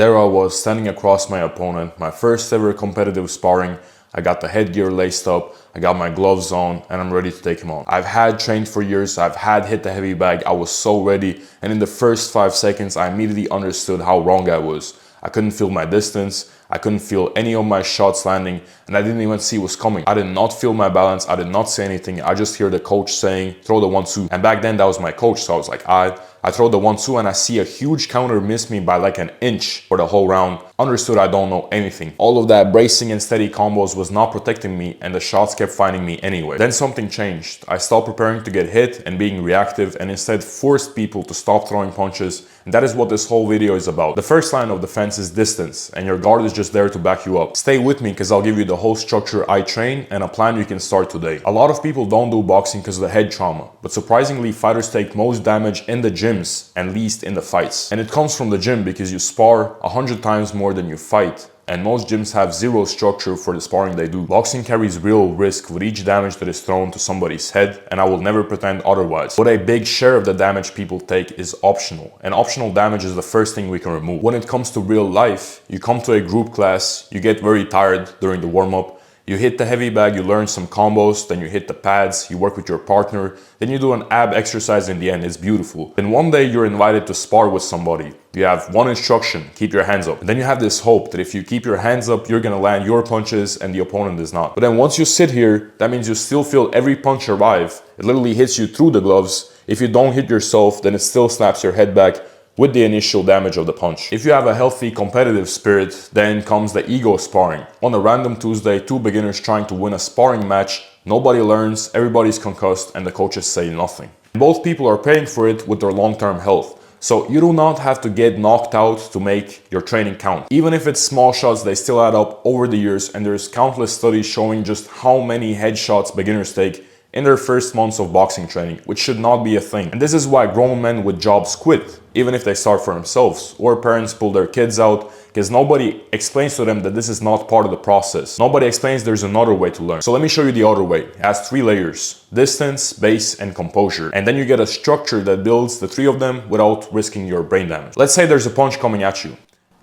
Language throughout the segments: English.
There I was standing across my opponent, my first ever competitive sparring. I got the headgear laced up, I got my gloves on, and I'm ready to take him on. I've had trained for years, I've had hit the heavy bag, I was so ready, and in the first 5 seconds I immediately understood how wrong I was. I couldn't feel my distance, I couldn't feel any of my shots landing, and I didn't even see what's coming. I did not feel my balance, I did not say anything, I just hear the coach saying, throw the 1-2. And back then that was my coach, so I was like, I throw the 1-2 and I see a huge counter miss me by like an inch for the whole round. Understood I don't know anything. All of that bracing and steady combos was not protecting me and the shots kept finding me anyway. Then something changed. I stopped preparing to get hit and being reactive and instead forced people to stop throwing punches, and that is what this whole video is about. The first line of defense is distance and your guard is just there to back you up. Stay with me because I'll give you the whole structure I train and a plan you can start today. A lot of people don't do boxing because of the head trauma, but surprisingly fighters take most damage in the gyms and least in the fights. And it comes from the gym because you spar 100 times more than you fight. And most gyms have zero structure for the sparring they do. Boxing carries real risk with each damage that is thrown to somebody's head, and I will never pretend otherwise. But a big share of the damage people take is optional, and optional damage is the first thing we can remove. When it comes to real life, you come to a group class, you get very tired during the warm-up, you hit the heavy bag, you learn some combos, then you hit the pads, you work with your partner, then you do an ab exercise in the end, it's beautiful. Then one day you're invited to spar with somebody. You have one instruction, keep your hands up. And then you have this hope that if you keep your hands up, you're gonna land your punches and the opponent is not. But then once you sit here, that means you still feel every punch arrive. It literally hits you through the gloves. If you don't hit yourself, then it still snaps your head back with the initial damage of the punch. If you have a healthy competitive spirit, then comes the ego sparring. On a random Tuesday, two beginners trying to win a sparring match, nobody learns, everybody's concussed, and the coaches say nothing. Both people are paying for it with their long-term health. So you do not have to get knocked out to make your training count. Even if it's small shots, they still add up over the years, and there's countless studies showing just how many headshots beginners take in their first months of boxing training, which should not be a thing. And this is why grown men with jobs quit, even if they start for themselves, or parents pull their kids out, because nobody explains to them that this is not part of the process. Nobody explains there's another way to learn. So let me show you the other way. It has 3 layers: distance, base, and composure. And then you get a structure that builds the 3 of them without risking your brain damage. Let's say there's a punch coming at you.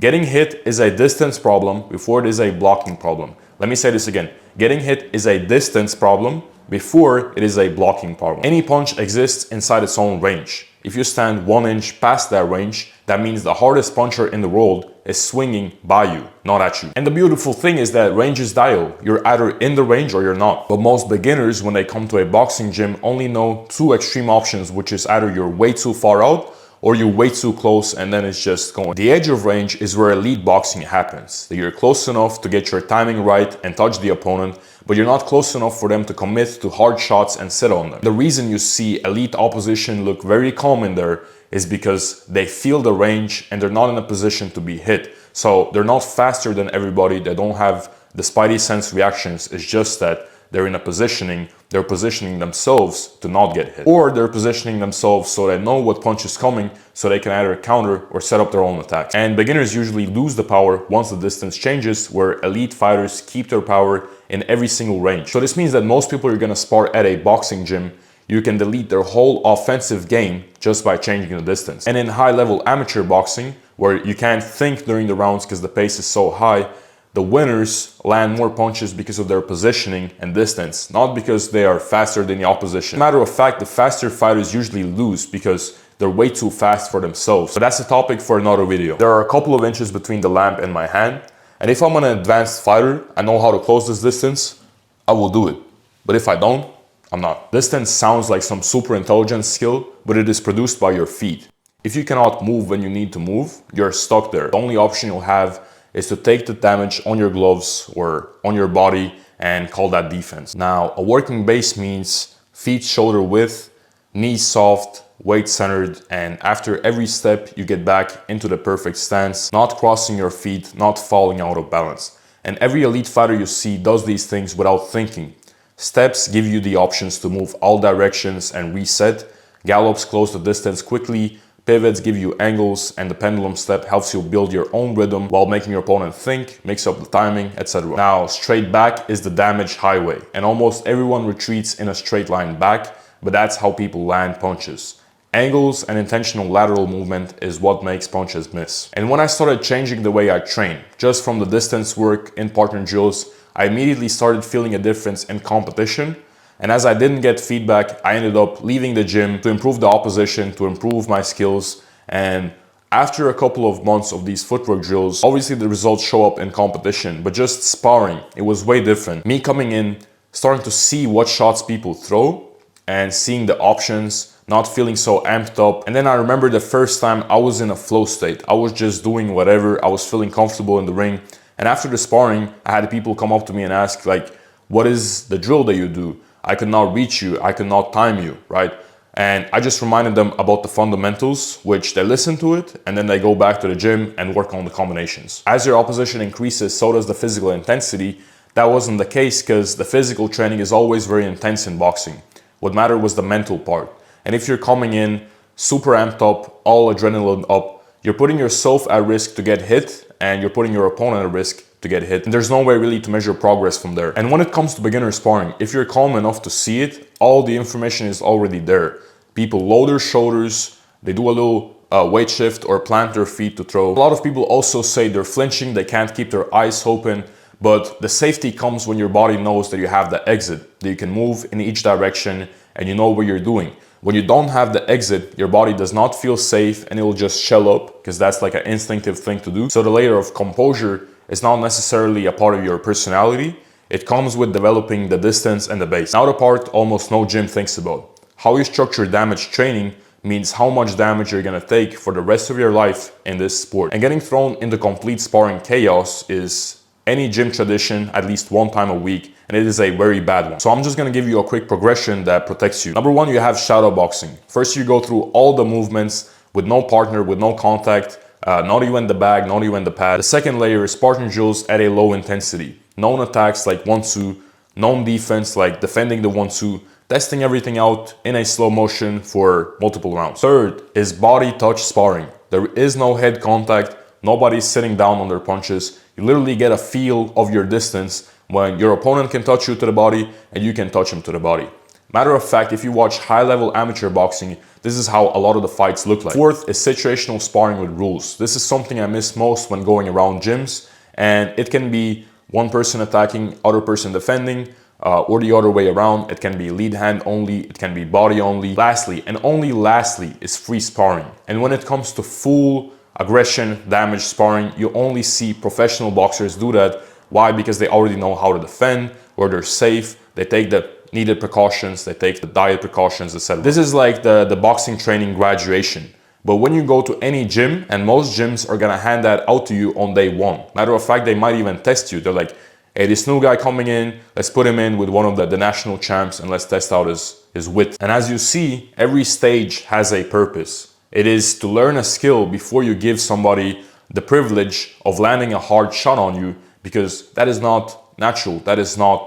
Getting hit is a distance problem before it is a blocking problem. Let me say this again. Getting hit is a distance problem before it is a blocking problem. Any punch exists inside its own range. If you stand 1 inch past that range, that means the hardest puncher in the world is swinging by you, not at you. And the beautiful thing is that range is dial. You're either in the range or you're not. But most beginners, when they come to a boxing gym, only know 2 extreme options, which is either you're way too far out or you're way too close and then it's just going. The edge of range is where elite boxing happens. That you're close enough to get your timing right and touch the opponent, but you're not close enough for them to commit to hard shots and sit on them. The reason you see elite opposition look very calm in there is because they feel the range and they're not in a position to be hit. So they're not faster than everybody, they don't have the spidey sense reactions, it's just that they're in a positioning, they're positioning themselves to not get hit. Or they're positioning themselves so they know what punch is coming, so they can either counter or set up their own attacks. And beginners usually lose the power once the distance changes, where elite fighters keep their power in every single range. So this means that most people you're gonna spar at a boxing gym, you can delete their whole offensive game just by changing the distance. And in high-level amateur boxing, where you can't think during the rounds because the pace is so high, the winners land more punches because of their positioning and distance, not because they are faster than the opposition. Matter of fact, the faster fighters usually lose because they're way too fast for themselves. But that's a topic for another video. There are a couple of inches between the lamp and my hand, and if I'm an advanced fighter, I know how to close this distance, I will do it. But if I don't, I'm not. Distance sounds like some super intelligence skill, but it is produced by your feet. If you cannot move when you need to move, you're stuck there. The only option you'll have is to take the damage on your gloves or on your body and call that defense. Now, a working base means feet shoulder width, knees soft, weight centered, and after every step you get back into the perfect stance, not crossing your feet, not falling out of balance. And every elite fighter you see does these things without thinking. Steps give you the options to move all directions and reset. Gallops close the distance quickly. Pivots give you angles, and the pendulum step helps you build your own rhythm while making your opponent think, mix up the timing, etc. Now, straight back is the damage highway, and almost everyone retreats in a straight line back, but that's how people land punches. Angles and intentional lateral movement is what makes punches miss. And when I started changing the way I train, just from the distance work in partner drills, I immediately started feeling a difference in competition. And as I didn't get feedback, I ended up leaving the gym to improve the opposition, to improve my skills. And after a couple of months of these footwork drills, obviously the results show up in competition, but just sparring, it was way different. Me coming in, starting to see what shots people throw and seeing the options, not feeling so amped up. And then I remember the first time I was in a flow state. I was just doing whatever. I was feeling comfortable in the ring. And after the sparring, I had people come up to me and ask like, what is the drill that you do? I could not reach you. I could not time you, right? And I just reminded them about the fundamentals, which they listen to it, and then they go back to the gym and work on the combinations. As your opposition increases, so does the physical intensity. That wasn't the case because the physical training is always very intense in boxing. What mattered was the mental part. And if you're coming in super amped up, all adrenaline up, you're putting yourself at risk to get hit and you're putting your opponent at risk to get hit. And there's no way really to measure progress from there. And when it comes to beginner sparring, if you're calm enough to see it, all the information is already there. People lower their shoulders, they do a little weight shift or plant their feet to throw. A lot of people also say they're flinching, they can't keep their eyes open. But the safety comes when your body knows that you have the exit, that you can move in each direction and you know what you're doing. When you don't have the exit, your body does not feel safe and it will just shell up because that's like an instinctive thing to do. So the layer of composure is not necessarily a part of your personality. It comes with developing the distance and the base. Now the part almost no gym thinks about. How you structure damage training means how much damage you're gonna take for the rest of your life in this sport. And getting thrown into complete sparring chaos is any gym tradition at least one time a week, and it is a very bad one. So I'm just gonna give you a quick progression that protects you. Number one, you have shadow boxing. First, you go through all the movements with no partner, with no contact, not even the bag, not even the pad. The second layer is partner drills at a low intensity. Known attacks like 1-2, known defense like defending the 1-2, testing everything out in a slow motion for multiple rounds. Third is body touch sparring. There is no head contact. Nobody's sitting down on their punches. You literally get a feel of your distance when your opponent can touch you to the body and you can touch him to the body. Matter of fact, if you watch high-level amateur boxing, this is how a lot of the fights look like. Fourth is situational sparring with rules. This is something I miss most when going around gyms, and it can be one person attacking, other person defending, or the other way around. It can be lead hand only, it can be body only. Lastly, and only lastly, is free sparring. And when it comes to full aggression, damage sparring, you only see professional boxers do that. Why? Because they already know how to defend, where they're safe, they take the needed precautions, they take the diet precautions, etc. This is like the boxing training graduation. But when you go to any gym, and most gyms are gonna hand that out to you on day one. Matter of fact, they might even test you. They're like, hey, this new guy coming in, let's put him in with one of the national champs and let's test out his wit. And as you see, every stage has a purpose. It is to learn a skill before you give somebody the privilege of landing a hard shot on you, because that is not natural, that is not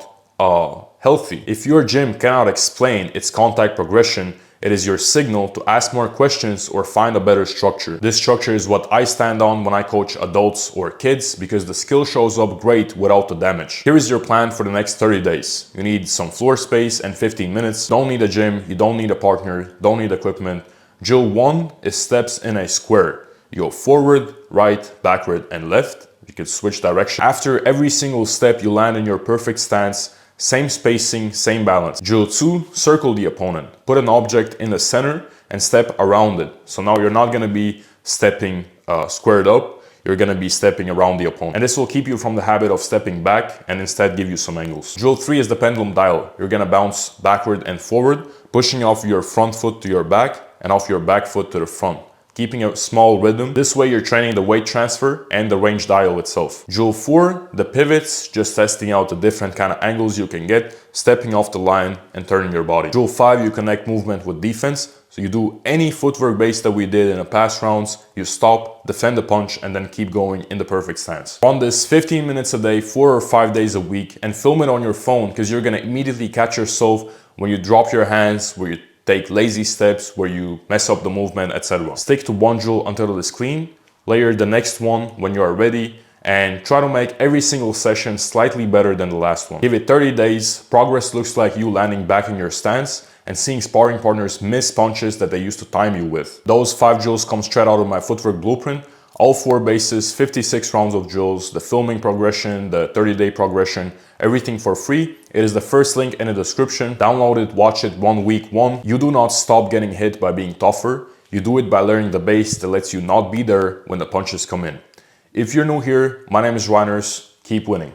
healthy. If your gym cannot explain its contact progression, it is your signal to ask more questions or find a better structure. This structure is what I stand on when I coach adults or kids, because the skill shows up great without the damage. Here is your plan for the next 30 days. You need some floor space and 15 minutes. Don't need a gym, you don't need a partner, don't need equipment. Drill 1 is steps in a square. You go forward, right, backward, and left. You can switch direction. After every single step, you land in your perfect stance. Same spacing, same balance. Drill 2, circle the opponent. Put an object in the center and step around it. So now you're not gonna be stepping squared up, you're gonna be stepping around the opponent. And this will keep you from the habit of stepping back and instead give you some angles. Drill 3 is the pendulum dial. You're gonna bounce backward and forward, pushing off your front foot to your back and off your back foot to the front, keeping a small rhythm. This way you're training the weight transfer and the range dial itself. Drill 4, the pivots, just testing out the different kind of angles you can get, stepping off the line and turning your body. Drill 5, you connect movement with defense. So you do any footwork base that we did in the past rounds, you stop, defend the punch, and then keep going in the perfect stance. Run this 15 minutes a day, 4 or 5 days a week, and film it on your phone, because you're gonna immediately catch yourself when you drop your hands, where you take lazy steps, where you mess up the movement, etc. Stick to one drill until it is clean, layer the next one when you are ready, and try to make every single session slightly better than the last one. Give it 30 days, progress looks like you landing back in your stance, and seeing sparring partners miss punches that they used to time you with. Those 5 drills come straight out of my footwork blueprint. All 4 bases, 56 rounds of drills, the filming progression, the 30-day progression, everything for free. It is the first link in the description. Download it, watch it 1 week 1. You do not stop getting hit by being tougher. You do it by learning the base that lets you not be there when the punches come in. If you're new here, my name is Reiners. Keep winning.